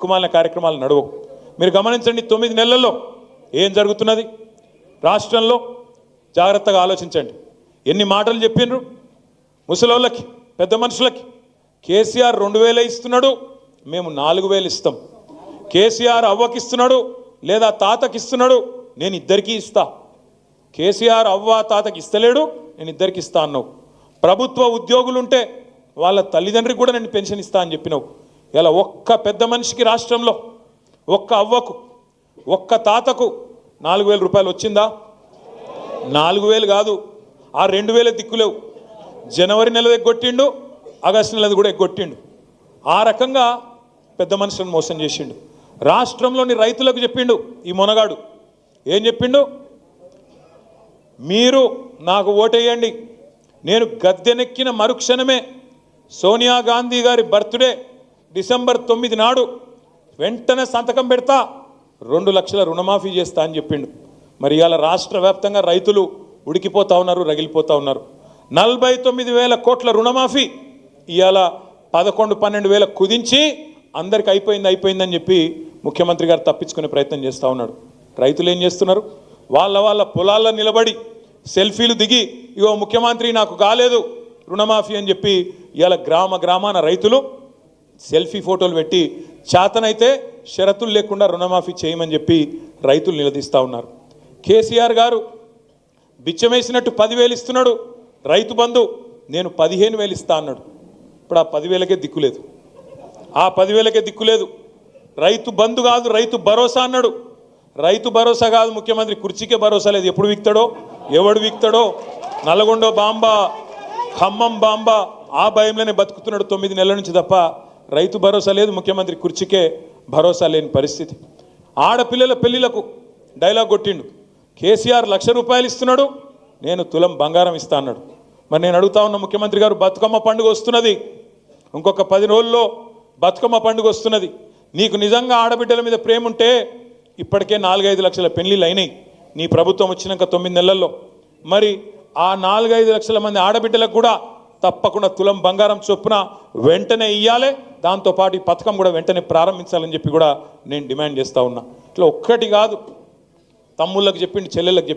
కుమాల కార్యక్రమాలు నడువు మీరు గమనించండి 9 నెలల్లో ఏం జరుగుతున్నది రాష్ట్రంలో జాగ్రత్తగా ఆలోచించండి ఎన్ని మాటలు చెప్పిండ్రు ముసలోళ్ళకి పెద్ద మనుషులకి కేసీఆర్ 2000 ఇస్తున్నాడు మేము 4000 ఇస్తాం కేసీఆర్ అవ్వకి ఇస్తున్నాడు లేదా తాతకి ఇస్తున్నాడు నేను ఇద్దరికీ ఇస్తా కేసీఆర్ అవ్వ తాతకి ఇస్తలేడు నేను ఇద్దరికీ ఇస్తా అన్నావు ప్రభుత్వ ఉద్యోగులు ఉంటే వాళ్ళ తల్లిదండ్రికి కూడా నేను పెన్షన్ ఇస్తా అని చెప్పినావు ఇలా ఒక్క పెద్ద మనిషికి రాష్ట్రంలో ఒక్క అవ్వకు ఒక్క తాతకు 4000 రూపాయలు వచ్చిందా 4000 కాదు ఆ 2000 దిక్కులేవు జనవరి నెల ఎగ్గొట్టిండు ఆగస్టు నెలది కూడా ఎగ్గొట్టిండు ఆ రకంగా పెద్ద మనుషులను మోసం చేసిండు రాష్ట్రంలోని రైతులకు చెప్పిండు ఈ మొనగాడు ఏం చెప్పిండు మీరు నాకు ఓటేయండి నేను గద్దెనెక్కిన మరుక్షణమే సోనియా గాంధీ గారి బర్త్డే డిసెంబర్ 9 నాడు వెంటనే సంతకం పెడతా 2 లక్షల రుణమాఫీ చేస్తా అని చెప్పిండు మరి ఇవాళ రాష్ట్ర వ్యాప్తంగా రైతులు ఉడికిపోతా ఉన్నారు రగిలిపోతా ఉన్నారు 49,000 కోట్ల రుణమాఫీ ఇవాళ 11-12 కుదించి అందరికి అయిపోయిందని చెప్పి ముఖ్యమంత్రి గారు తప్పించుకునే ప్రయత్నం చేస్తూ ఉన్నాడు రైతులు ఏం చేస్తున్నారు వాళ్ళ పొలాల్లో నిలబడి సెల్ఫీలు దిగి ఇగో ముఖ్యమంత్రి నాకు కాలేదు రుణమాఫీ అని చెప్పి ఇవాళ గ్రామాన రైతులు సెల్ఫీ ఫోటోలు పెట్టి చేతనైతే షరతులు లేకుండా రుణమాఫీ చేయమని చెప్పి రైతులు నిలదీస్తూ ఉన్నారు కేసీఆర్ గారు బిచ్చమేసినట్టు 10,000 ఇస్తున్నాడు రైతు బంధు నేను 15,000 ఇస్తా అన్నాడు ఇప్పుడు ఆ 10,000కే దిక్కులేదు ఆ 10,000కే దిక్కులేదు రైతు బంధు కాదు రైతు భరోసా అన్నాడు రైతు భరోసా కాదు ముఖ్యమంత్రి కుర్చీకే భరోసా లేదు ఎప్పుడు వీక్తాడో ఎవడు వీక్తాడో నల్గొండ బాంబా ఖమ్మం బాంబా ఆ భయంలోనే బతుకుతున్నాడు 9 నెలల నుంచి తప్ప రైతు భరోసా లేదు ముఖ్యమంత్రి కుర్చీకే భరోసా లేని పరిస్థితి ఆడపిల్లల పెళ్లిలకు డైలాగ్ కొట్టిండు కేసీఆర్ 1,00,000 రూపాయలు ఇస్తున్నాడు నేను తులం బంగారం ఇస్తా అన్నాడు మరి నేను అడుగుతా ఉన్న ముఖ్యమంత్రి గారు బతుకమ్మ పండుగ వస్తున్నది ఇంకొక 10 రోజుల్లో బతుకమ్మ పండుగ వస్తున్నది నీకు నిజంగా ఆడబిడ్డల మీద ప్రేమ ఉంటే ఇప్పటికే 4-5 లక్షల పెళ్లిళ్ళు అయినాయి నీ ప్రభుత్వం వచ్చినాక 9 నెలల్లో మరి ఆ 4-5 లక్షల మంది ఆడబిడ్డలకు కూడా తప్పకుండా తులం బంగారం చొప్పున వెంటనే ఇయ్యాలి దాంతోపాటు ఈ పథకం కూడా వెంటనే ప్రారంభించాలని చెప్పి కూడా నేను డిమాండ్ చేస్తూ ఉన్నా ఇట్లా ఒక్కటి కాదు తమ్ముళ్ళకి చెప్పిండు చెల్లెళ్ళకి